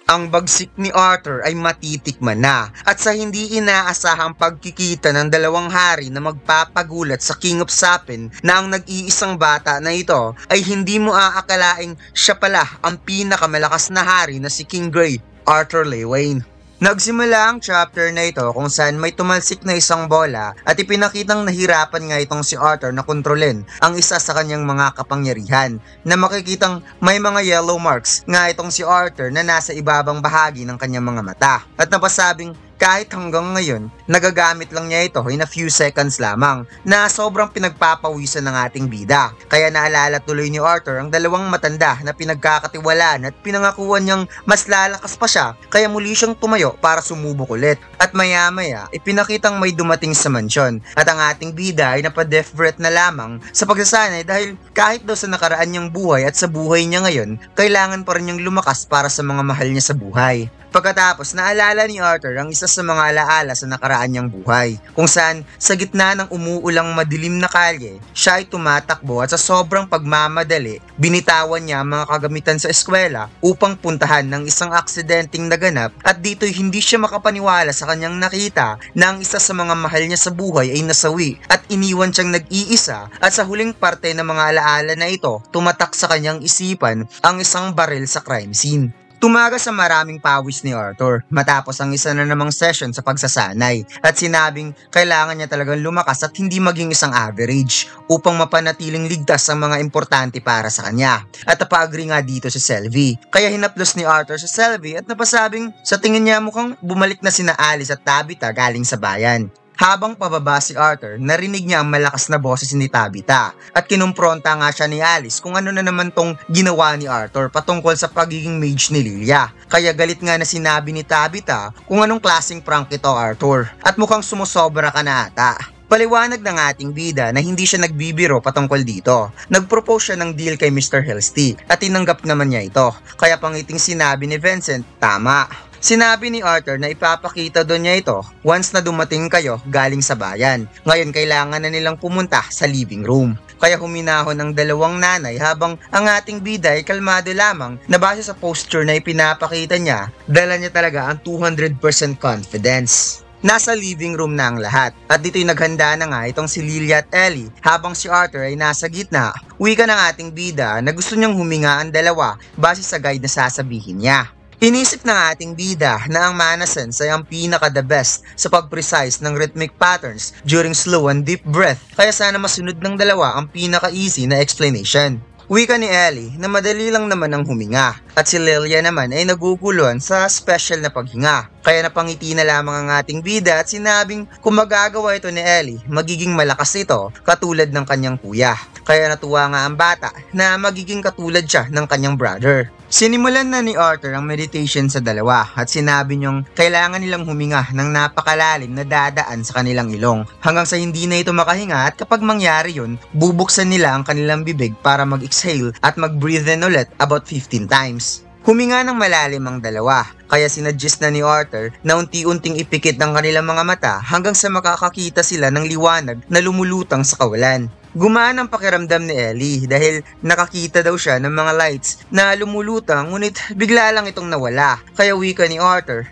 Ang bagsik ni Arthur ay matitikman na at sa hindi inaasahang pagkikita ng dalawang hari na magpapagulat sa King of Sapin na ang nag-iisang bata na ito ay hindi mo aakalaing siya pala ang pinakamalakas na hari na si King Gray, Arthur Lewayne. Nagsimula ang chapter na ito kung saan may tumalsik na isang bola at ipinakitang nahirapan nga itong si Arthur na kontrolin ang isa sa kanyang mga kapangyarihan na makikitang may mga yellow marks nga itong si Arthur na nasa ibabang bahagi ng kanyang mga mata at napasabing kahit hanggang ngayon, nagagamit lang niya ito in a few seconds lamang na sobrang pinagpapawisan ng ating bida. Kaya naalala tuloy ni Arthur ang dalawang matanda na pinagkakatiwalaan at pinangakuan niyang mas lalakas pa siya kaya muli siyang tumayo para sumubok ulit. At maya-maya, ipinakitang may dumating sa mansyon at ang ating bida ay napa-death breath na lamang sa pagsasanay dahil kahit daw sa nakaraan niyang buhay at sa buhay niya ngayon, kailangan pa rin niyang lumakas para sa mga mahal niya sa buhay. Pagkatapos, naalala ni Arthur ang isa sa mga alaala sa nakaraan niyang buhay, kung saan sa gitna ng umuulang madilim na kalye, siya ay tumatakbo at sa sobrang pagmamadali, binitawan niya ang mga kagamitan sa eskwela upang puntahan ng isang aksidenteng naganap at dito'y hindi siya makapaniwala sa kanyang nakita na ang isa sa mga mahal niya sa buhay ay nasawi at iniwan siyang nag-iisa at sa huling parte ng mga alaala na ito, tumatak sa kanyang isipan ang isang baril sa crime scene. Tumaga sa maraming pawis ni Arthur matapos ang isa na namang session sa pagsasanay at sinabing kailangan niya talagang lumakas at hindi maging isang average upang mapanatiling ligtas ang mga importante para sa kanya. At napag-agree nga dito si Selvi. Kaya hinaplos ni Arthur si Selvi at napasabing sa tingin niya mukhang bumalik na sina Alice at Tabitha galing sa bayan. Habang pababa si Arthur, narinig niya ang malakas na boses ni Tabitha at kinumpronta nga siya ni Alice kung ano na naman tong ginawa ni Arthur patungkol sa pagiging mage ni Lilia. Kaya galit nga na sinabi ni Tabitha kung anong klaseng prank ito Arthur at mukhang sumusobra ka na ata. Paliwanag ng ating bida na hindi siya nagbibiro patungkol dito. Nag-propose siya ng deal kay Mr. Helsty at tinanggap naman niya ito. Kaya pangiting sinabi ni Vincent, tama. Sinabi ni Arthur na ipapakita doon niya ito once na dumating kayo galing sa bayan. Ngayon kailangan na nilang pumunta sa living room. Kaya huminahon ang dalawang nanay habang ang ating bida ay kalmado lamang na base sa posture na ipinapakita niya, dala niya talaga ang 200% confidence. Nasa living room na ang lahat at dito'y naghanda na nga itong si Lilia at Ellie habang si Arthur ay nasa gitna. Wika ng ating bida na gusto niyang huminga ang dalawa base sa guide na sasabihin niya. Inisip ng ating bida na ang mana sense ay ang pinaka-the best sa pag-precise ng rhythmic patterns during slow and deep breath kaya sana masunod ng dalawa ang pinaka-easy na explanation. Wika ni Ellie na madali lang naman ang huminga at si Lilia naman ay naguguluhan sa special na paghinga. Kaya napangiti na lamang ang ating bida at sinabing kung magagawa ito ni Ellie, magiging malakas ito katulad ng kanyang kuya. Kaya natuwa nga ang bata na magiging katulad siya ng kanyang brother. Sinimulan na ni Arthur ang meditation sa dalawa at sinabi niyong kailangan nilang huminga ng napakalalim na dadaan sa kanilang ilong hanggang sa hindi na ito makahinga at kapag mangyari yun, bubuksan nila ang kanilang bibig para mag-exhale at mag-breathe in ulit about 15 times. Huminga ng malalim ang dalawa, kaya sinuggest na ni Arthur na unti-unting ipikit ng kanilang mga mata hanggang sa makakakita sila ng liwanag na lumulutang sa kawalan. Gumaan ang pakiramdam ni Ellie dahil nakakita daw siya ng mga lights na lumulutang ngunit bigla lang itong nawala. Kaya wika ni Arthur,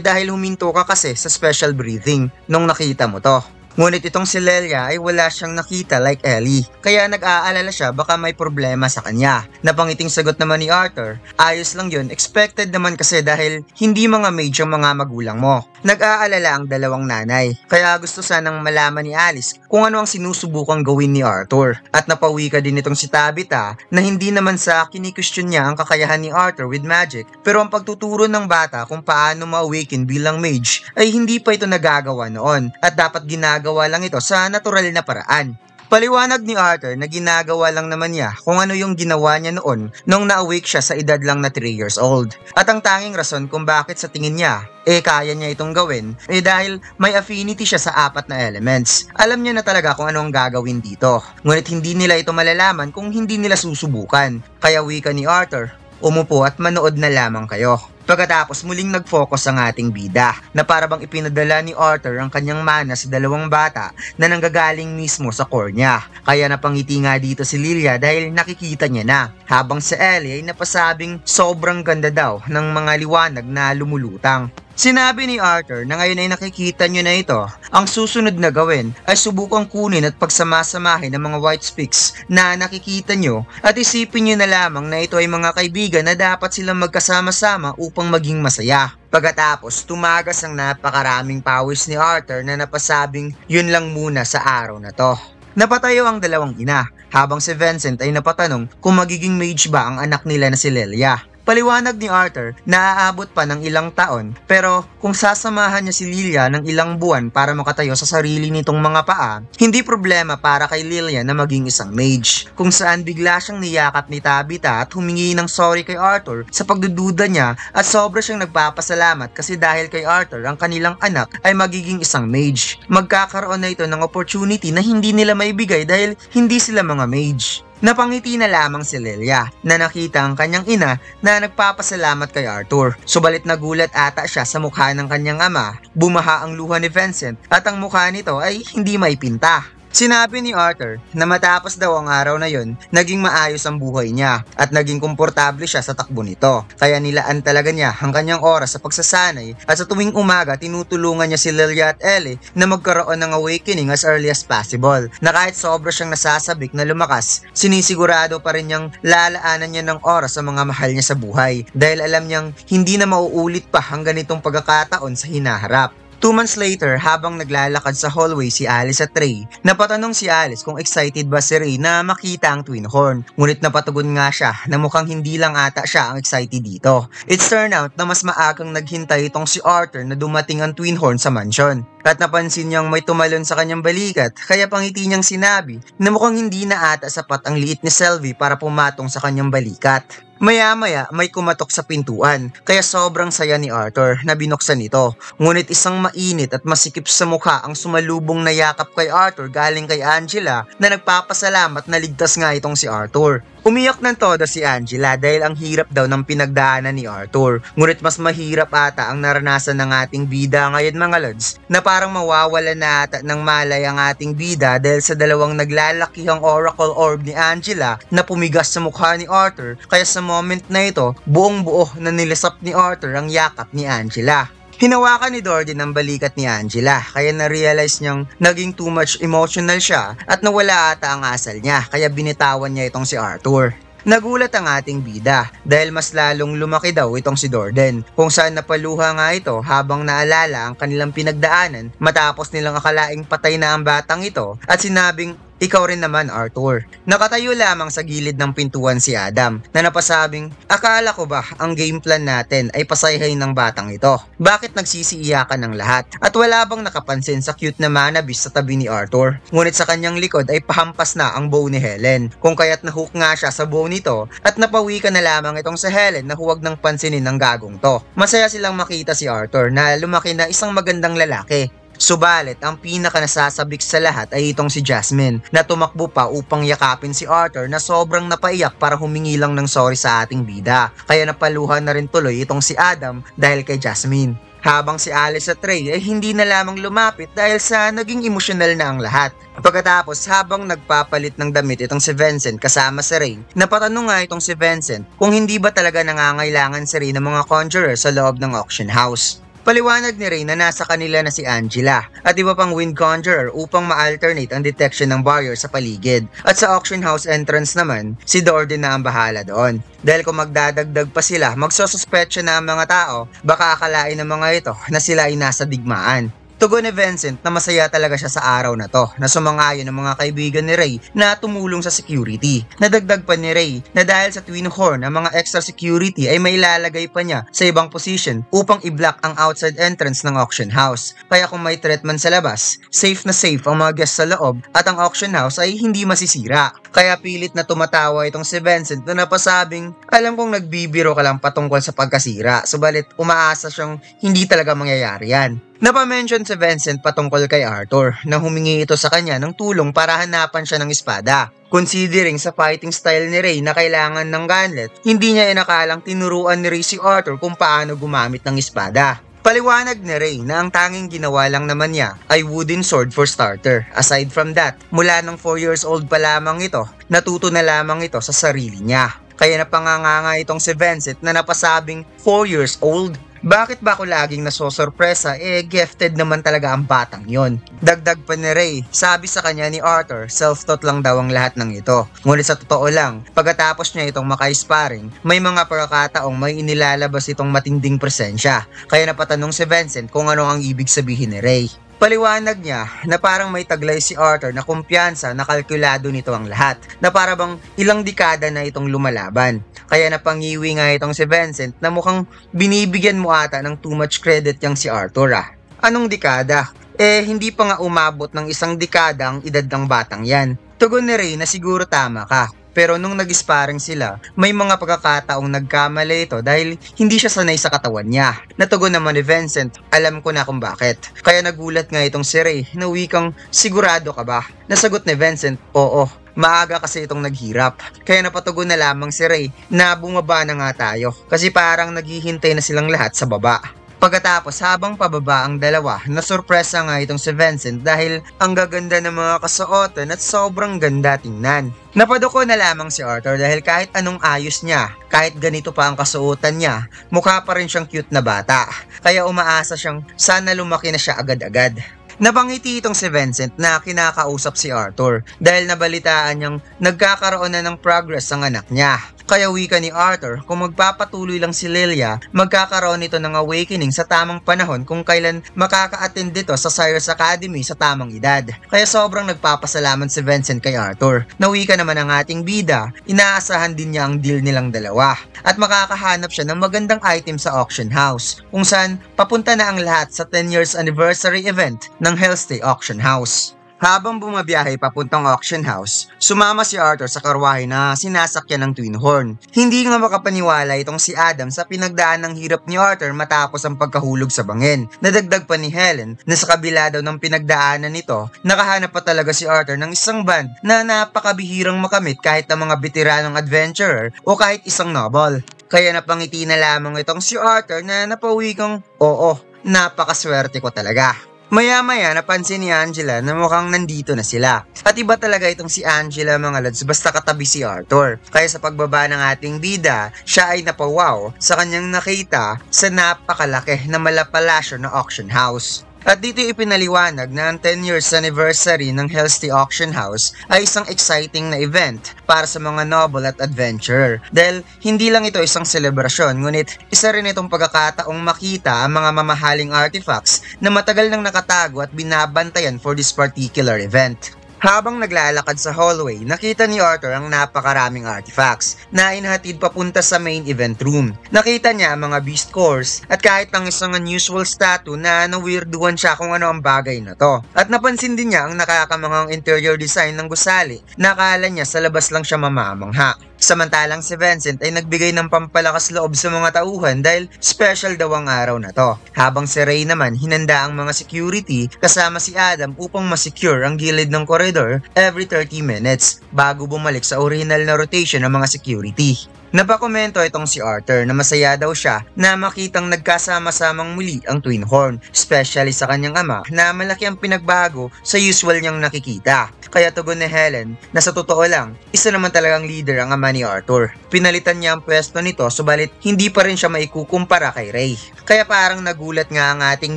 dahil huminto ka kasi sa special breathing nung nakita mo to. Ngunit itong si Lilia ay wala siyang nakita like Ellie, kaya nag-aalala siya baka may problema sa kanya. Napangiting sagot naman ni Arthur, ayos lang yun, expected naman kasi dahil hindi mga mage ang mga magulang mo. Nag-aalala ang dalawang nanay, kaya gusto sanang malaman ni Alice kung ano ang sinusubukang gawin ni Arthur. At napawika din itong si Tabitha na hindi naman sa kini-question niya ang kakayahan ni Arthur with magic, pero ang pagtuturo ng bata kung paano ma-awaken bilang mage ay hindi pa ito nagagawa noon at dapat ginagawa lang ito sa natural na paraan. Paliwanag ni Arthur na ginagawa lang naman niya kung ano yung ginawa niya noon nung na-awake siya sa edad lang na 3 years old. At ang tanging rason kung bakit sa tingin niya kaya niya itong gawin dahil may affinity siya sa 4 na elements. Alam niya na talaga kung ano ang gagawin dito. Ngunit hindi nila ito malalaman kung hindi nila susubukan. Kaya wika ni Arthur, umupo at manood na lamang kayo. Pagkatapos muling nag-focus ang ating bida na para bang ipinadala ni Arthur ang kanyang mana sa dalawang bata na nanggagaling mismo sa core niya. Kaya napangiti nga dito si Lilia dahil nakikita niya na, habang si Ellie ay napasabing sobrang ganda daw ng mga liwanag na lumulutang. Sinabi ni Arthur na ngayon ay nakikita nyo na ito, ang susunod na gawin ay subukang kunin at pagsamasamahin ng mga white spicks na nakikita nyo at isipin nyo na lamang na ito ay mga kaibigan na dapat silang magkasama-sama upang maging masaya. Pagkatapos, tumagas ang napakaraming pawis ni Arthur na napasabing yun lang muna sa araw na to. Napatayo ang dalawang ina, habang si Vincent ay napatanong kung magiging mage ba ang anak nila na si Lilia. Paliwanag ni Arthur na aabot pa ng ilang taon, pero kung sasamahan niya si Lilia ng ilang buwan para makatayo sa sarili nitong mga paa, hindi problema para kay Lilia na maging isang mage. Kung saan bigla siyang niyakap ni Tabitha at humingi ng sorry kay Arthur sa pagdududa niya at sobra siyang nagpapasalamat kasi dahil kay Arthur ang kanilang anak ay magiging isang mage. Magkakaroon na ito ng opportunity na hindi nila maibigay dahil hindi sila mga mage. Napangiti na lamang si Lilia na nakita ang kanyang ina na nagpapasalamat kay Arthur. Subalit nagulat ata siya sa mukha ng kanyang ama. Bumaha ang luha ni Vincent at ang mukha nito ay hindi maipinta. Sinabi ni Arthur na matapos daw ang araw na yon, naging maayos ang buhay niya at naging komportable siya sa takbo nito. Kaya nilaan talaga niya ang kanyang oras sa pagsasanay at sa tuwing umaga tinutulungan niya si Lilia at Ellie na magkaroon ng awakening as early as possible. Na kahit sobra siyang nasasabik na lumakas, sinisigurado pa rin niyang lalaanan niya ng oras sa mga mahal niya sa buhay dahil alam niyang hindi na mauulit pa ang ganitong pagkakataon sa hinaharap. 2 months later, habang naglalakad sa hallway si Alice at Ray, napatanong si Alice kung excited ba si Ray na makita ang twin horn. Ngunit napatugon nga siya na mukhang hindi lang ata siya ang excited dito. It's turned out na mas maagang naghintay itong si Arthur na dumating ang twin horn sa mansion. At napansin niyang may tumalon sa kanyang balikat, kaya pangiti niyang sinabi na mukhang hindi na ata sapat ang liit ni Sylvie para pumatong sa kanyang balikat. Maya-maya may kumatok sa pintuan, kaya sobrang saya ni Arthur na binuksan ito. Ngunit isang mainit at masikip sa mukha ang sumalubong na yakap kay Arthur galing kay Angela na nagpapasalamat na ligtas nga itong si Arthur. Umiyak ng todo si Angela dahil ang hirap daw ng pinagdaanan ni Arthur. Ngunit mas mahirap ata ang naranasan ng ating bida ngayon mga lods, na parang mawawala na ata ng malay ang ating bida dahil sa dalawang naglalakihang oracle orb ni Angela na pumigas sa mukha ni Arthur, kaya sa moment na ito, buong buo na nilisap ni Arthur ang yakap ni Angela. Hinawakan ni Dorothy ang balikat ni Angela kaya na-realize niyang naging too much emotional siya at nawala ata ang asal niya kaya binitawan niya itong si Arthur. Nagulat ang ating bida dahil mas lalong lumaki daw itong si Dordan kung saan napaluha nga ito habang naalala ang kanilang pinagdaanan matapos nilang akalaing patay na ang batang ito at sinabing, "Ikaw rin naman, Arthur." Nakatayo lamang sa gilid ng pintuan si Adam na napasabing, "Akala ko ba ang game plan natin ay pasayahin ng batang ito? Bakit nagsisiiyakan ng lahat?" At wala bang nakapansin sa cute na manabis sa tabi ni Arthur? Ngunit sa kanyang likod ay pahampas na ang bow ni Helen, kung kaya't nahook nga siya sa bow nito at napawikan na lamang itong si Helen na huwag nang pansinin ng gagong to. Masaya silang makita si Arthur na lumaki na isang magandang lalaki. Subalit, ang pinaka nasasabik sa lahat ay itong si Jasmine na tumakbo pa upang yakapin si Arthur na sobrang napaiyak para humingi lang ng sorry sa ating bida. Kaya napaluhan na rin tuloy itong si Adam dahil kay Jasmine. Habang si Alice at Ray ay hindi na lamang lumapit dahil sa naging emosyonal na ang lahat. Pagkatapos habang nagpapalit ng damit itong si Vincent kasama si Ray, napatanong nga itong si Vincent kung hindi ba talaga nangangailangan si Ray ng mga conjurer sa loob ng auction house. Paliwanag ni Ray na nasa kanila na si Angela at iba pang wind conjurer upang ma-alternate ang detection ng barrier sa paligid. At sa auction house entrance naman, si Dorothy na ang bahala doon. Dahil kung magdadagdag pa sila, magsosuspetsya na ang mga tao, baka akalain ng mga ito na sila ay nasa digmaan. Tugon ni Vincent na masaya talaga siya sa araw na to na sumang-ayon ng mga kaibigan ni Ray na tumulong sa security. Nadagdag pa ni Ray na dahil sa twin horn ang mga extra security ay may ilalagay pa niya sa ibang position upang i-block ang outside entrance ng auction house. Kaya kung may threat man sa labas, safe na safe ang mga guests sa loob at ang auction house ay hindi masisira. Kaya pilit na tumatawa itong si Vincent na napasabing, "Alam kong nagbibiro ka lang patungkol sa pagkasira, subalit umaasa siyang hindi talaga mangyayari yan." Napamention si Vincent patungkol kay Arthur nang humingi ito sa kanya ng tulong para hanapan siya ng espada. Considering sa fighting style ni Ray na kailangan ng gauntlet, hindi niya inakalang tinuruan ni Ray si Arthur kung paano gumamit ng espada. Paliwanag ni Ray na ang tanging ginawa lang naman niya ay wooden sword for starter. Aside from that, mula ng 4 years old pa lamang ito, natuto na lamang ito sa sarili niya. Kaya napanganganga itong si Vincent na napasabing 4 years old. Bakit ba ako laging nasosorpresa? Gifted naman talaga ang batang yon. Dagdag pa ni Ray, sabi sa kanya ni Arthur, self-taught lang daw ang lahat ng ito. Ngunit sa totoo lang, pagkatapos niya itong maka-sparring, may mga pagkakataong may inilalabas itong matinding presensya. Kaya napatanong si Vincent kung ano ang ibig sabihin ni Ray. Paliwanag niya na parang may taglay si Arthur na kumpiyansa na kalkulado nito ang lahat, na para bang ilang dekada na itong lumalaban. Kaya napangiwi nga itong si Vincent na mukhang binibigyan mo ata ng too much credit yang si Arthur Anong dekada? Hindi pa nga umabot ng 1 dekada ang edad ng batang yan. Tugon ni Ray na siguro tama ka. Pero nung nag-sparring sila, may mga pagkakataong nagkamali ito dahil hindi siya sanay sa katawan niya. Natugon naman ni Vincent, alam ko na kung bakit. Kaya nagulat nga itong si Ray na wikang, sigurado ka ba? Nasagot ni Vincent, oo. Maaga kasi itong naghirap. Kaya napatugon na lamang si Ray na bumaba na nga tayo kasi parang naghihintay na silang lahat sa baba. Pagkatapos habang pababa ang dalawa, nasurpresa nga itong si Vincent dahil ang gaganda ng mga kasuotan at sobrang ganda tingnan. Napaduko na lamang si Arthur dahil kahit anong ayos niya, kahit ganito pa ang kasuotan niya, mukha pa rin siyang cute na bata. Kaya umaasa siyang sana lumaki na siya agad-agad. Napangiti itong si Vincent na kinakausap si Arthur dahil nabalitaan niyang nagkakaroon na ng progress ang anak niya. Kaya wika ni Arthur, kung magpapatuloy lang si Lilia, magkakaroon ito ng awakening sa tamang panahon kung kailan makaka-attend dito sa Cyrus Academy sa tamang edad. Kaya sobrang nagpapasalamat si Vincent kay Arthur. Nawika naman ang ating bida, inaasahan din niya ang deal nilang dalawa. At makakahanap siya ng magandang item sa auction house, kung saan papunta na ang lahat sa 10 years anniversary event ng Hellstay Auction House. Habang bumabiyahe papuntang auction house, sumama si Arthur sa karwahe na sinasakyan ng Twin Horn. Hindi nga makapaniwala itong si Adam sa pinagdaan ng hirap ni Arthur matapos ang pagkahulog sa bangin. Nadagdag pa ni Helen na sa kabila daw ng pinagdaanan nito, nakahanap pa talaga si Arthur ng isang band na napakabihirang makamit kahit ng mga veteranong adventurer o kahit isang noble. Kaya napangiti na lamang itong si Arthur na napawi kang, oo, napakaswerte ko talaga. Maya-maya napansin ni Angela na mukhang nandito na sila. At iba talaga itong si Angela mga lads basta katabi si Arthur. Kaya sa pagbaba ng ating bida, siya ay napawaw sa kanyang nakita sa napakalaki na malapalasyo na auction house. At dito ipinaliwanag na ang 10 years anniversary ng Hellstay Auction House ay isang exciting na event para sa mga noble at adventurer. Dahil hindi lang ito isang selebrasyon, ngunit isa rin itong pagkakataong makita ang mga mamahaling artifacts na matagal nang nakatago at binabantayan for this particular event. Habang naglalakad sa hallway, nakita ni Arthur ang napakaraming artifacts na inahatid papunta sa main event room. Nakita niya ang mga beast cores at kahit ang isang unusual statue na nawirduhan siya kung ano ang bagay na to. At napansin din niya ang nakakamanghang interior design ng gusali na akala niya sa labas lang siya mamamangha. Samantalang si Vincent ay nagbigay ng pampalakas loob sa mga tauhan dahil special daw ang araw na to. Habang si Ray naman hinanda ang mga security kasama si Adam upang masecure ang gilid ng corridor every 30 minutes bago bumalik sa original na rotation ng mga security. Napakomento itong si Arthur na masaya daw siya na makitang nagkasama-samang muli ang Twin Horn, especially sa kanyang ama na malaki ang pinagbago sa usual niyang nakikita. Kaya tugon ni Helen na sa totoo lang, isa naman talagang leader ang ama ni Arthur. Pinalitan niya ang pwesto nito subalit hindi pa rin siya maikukumpara kay Ray. Kaya parang nagulat nga ang ating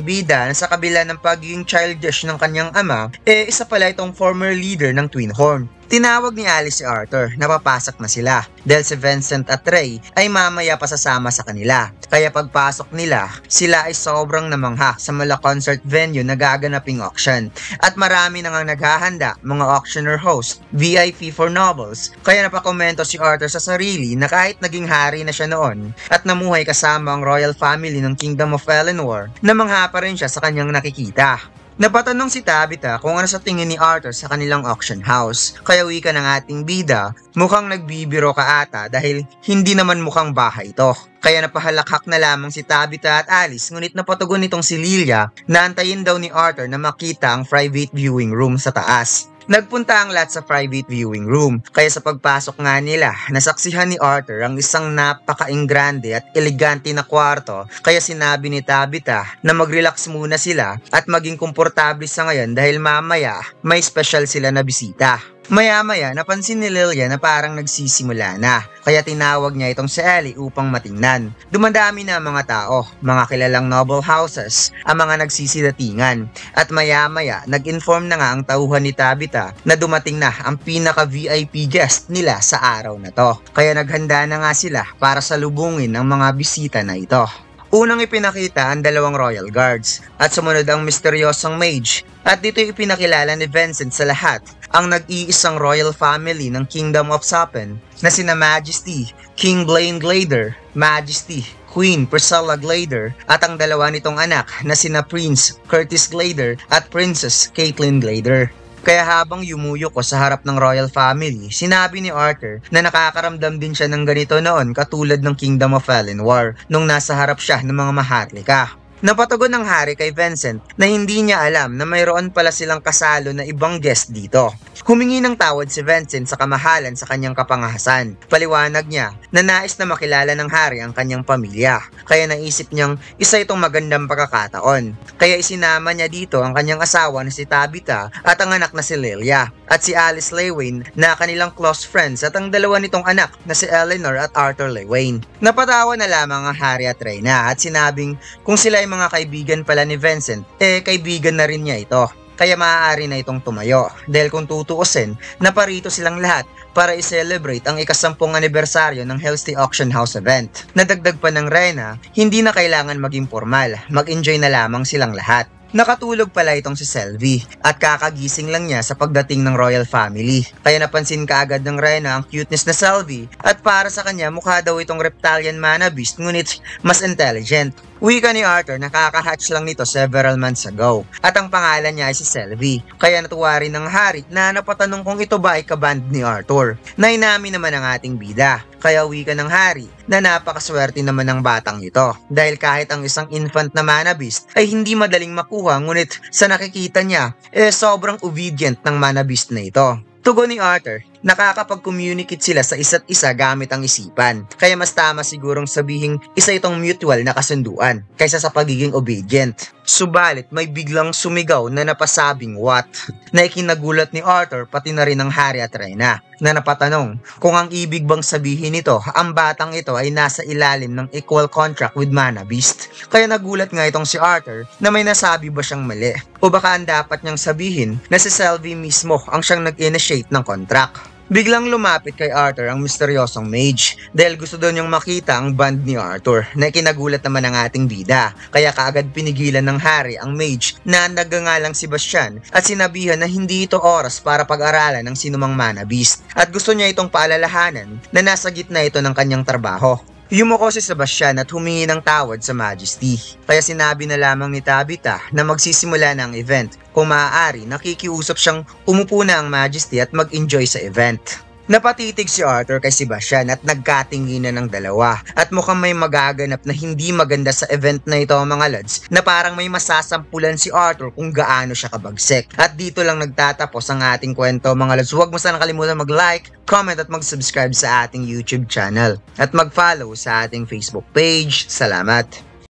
bida na sa kabila ng pagiging childish ng kanyang ama, isa pala itong former leader ng Twin Horn. Tinawag ni Alice si Arthur na papasok na sila dahil si Vincent at Ray ay mamaya pa sasama sa kanila. Kaya pagpasok nila, sila ay sobrang namangha sa mala concert venue na gaganaping auction. At marami na nga naghahanda, mga auctioneer host, VIP for nobles. Kaya napakomento si Arthur sa sarili na kahit naging hari na siya noon at namuhay kasama ang royal family ng Kingdom of Eleanor, namangha pa rin siya sa kanyang nakikita. Napatanong si Tabitha kung ano sa tingin ni Arthur sa kanilang auction house. Kaya wika ng ating bida, mukhang nagbibiro ka ata dahil hindi naman mukhang bahay ito. Kaya napahalakhak na lamang si Tabitha at Alice, ngunit napatugon nitong si Lilia na antayin daw ni Arthur na makita ang private viewing room sa taas. Nagpunta ang lahat sa private viewing room, kaya sa pagpasok nga nila, nasaksihan ni Arthur ang isang napaka-ingrande at elegante na kwarto, kaya sinabi ni Tabitha na mag-relax muna sila at maging komportable sa ngayon dahil mamaya may special sila na bisita. Maya-maya, napansin ni Lilia na parang nagsisimula na, kaya tinawag niya itong si Ellie upang matingnan. Dumadami na ang mga tao, mga kilalang noble houses, ang mga nagsisidatingan. At maya-maya, nag-inform na nga ang tauhan ni Tabitha na dumating na ang pinaka-VIP guest nila sa araw na to. Kaya naghanda na nga sila para salubungin ang mga bisita na ito. Unang ipinakita ang dalawang royal guards at sumunod ang misteryosong mage at dito ipinakilala ni Vincent sa lahat ang nag-iisang royal family ng Kingdom of Sapin na sina Majesty, King Blaine Glader, Majesty, Queen Priscilla Glader at ang dalawa nitong anak na sina Prince Curtis Glader at Princess Caitlin Glader. Kaya habang yumuyo ko sa harap ng royal family, sinabi ni Arthur na nakakaramdam din siya ng ganito noon katulad ng Kingdom of Eleanor nung nasa harap siya ng mga maharlika. Napatugon ng hari kay Vincent na hindi niya alam na mayroon pala silang kasalo na ibang guest dito. Humingi ng tawad si Vincent sa kamahalan sa kanyang kapangahasan. Paliwanag niya na nais na makilala ng hari ang kanyang pamilya. Kaya naisip niyang isa itong magandang pagkakataon. Kaya isinama niya dito ang kanyang asawa na si Tabitha at ang anak na si Lilia. At si Alice Lewin na kanilang close friends at ang dalawa nitong anak na si Eleanor at Arthur Lewin. Napatawa na lamang ang hari at Reyna at sinabing kung sila ay mga kaibigan pala ni Vincent, kaibigan na rin niya ito. Kaya maaari na itong tumayo dahil kung tutuusin, naparito silang lahat para i-celebrate ang ika-10 anibersaryo ng Hell's Auction House event. Nadagdag pa ng Reyna, hindi na kailangan maging formal, mag-enjoy na lamang silang lahat. Nakatulog pala itong si Selvi at kakagising lang niya sa pagdating ng royal family. Kaya napansin kaagad ng Reyna ang cuteness na Selvi at para sa kanya mukha daw itong reptilian mana beast ngunit mas intelligent. Wika ni Arthur, nakaka-hatch lang nito several months ago at ang pangalan niya ay si Selvi. Kaya natuwa rin ng hari na napatanong kung ito ba ay kaband ni Arthur. Nainami naman ang ating bida. Kaya wika ng hari na napakaswerte naman ng batang ito dahil kahit ang isang infant na mana beast ay hindi madaling makuha ngunit sa nakikita niya sobrang obedient ng mana beast na ito. Tugon ni Arthur, nakakapag-communicate sila sa isa't isa gamit ang isipan. Kaya mas tama sigurong sabihing isa itong mutual na kasunduan kaysa sa pagiging obedient. Subalit may biglang sumigaw na napasabing what? Na ikinagulat ni Arthur pati na rin ang hari at Reyna na napatanong kung ang ibig bang sabihin nito ang batang ito ay nasa ilalim ng equal contract with Mana Beast. Kaya nagulat nga itong si Arthur na may nasabi ba siyang mali o baka ang dapat niyang sabihin na si Selvi mismo ang siyang nag-initiate ng contract. Biglang lumapit kay Arthur ang misteryosong mage dahil gusto daw niyang makita ang band ni Arthur na kinagulat naman ng ating bida. Kaya kaagad pinigilan ng hari ang mage na nagngangalang Sebastian at sinabihan na hindi ito oras para pag-aralan ng sinumang mana beast at gusto niya itong paalalahanan na nasa gitna ito ng kanyang trabaho. Yumuko si Sebastian at humingi ng tawad sa Majesty. Kaya sinabi na lamang ni Tabitha na magsisimula na ang event. Kung maaari, nakikiusap siyang umupo na ang Majesty at mag-enjoy sa event. Napatitig si Arthur kay Sebastian at nagkatinginan ng dalawa at mukhang may magaganap na hindi maganda sa event na ito mga lads na parang may masasampulan si Arthur kung gaano siya kabagsik. At dito lang nagtatapos ang ating kwento mga lads. Huwag mo sana kalimutan mag-like, comment at mag-subscribe sa ating YouTube channel at mag-follow sa ating Facebook page. Salamat!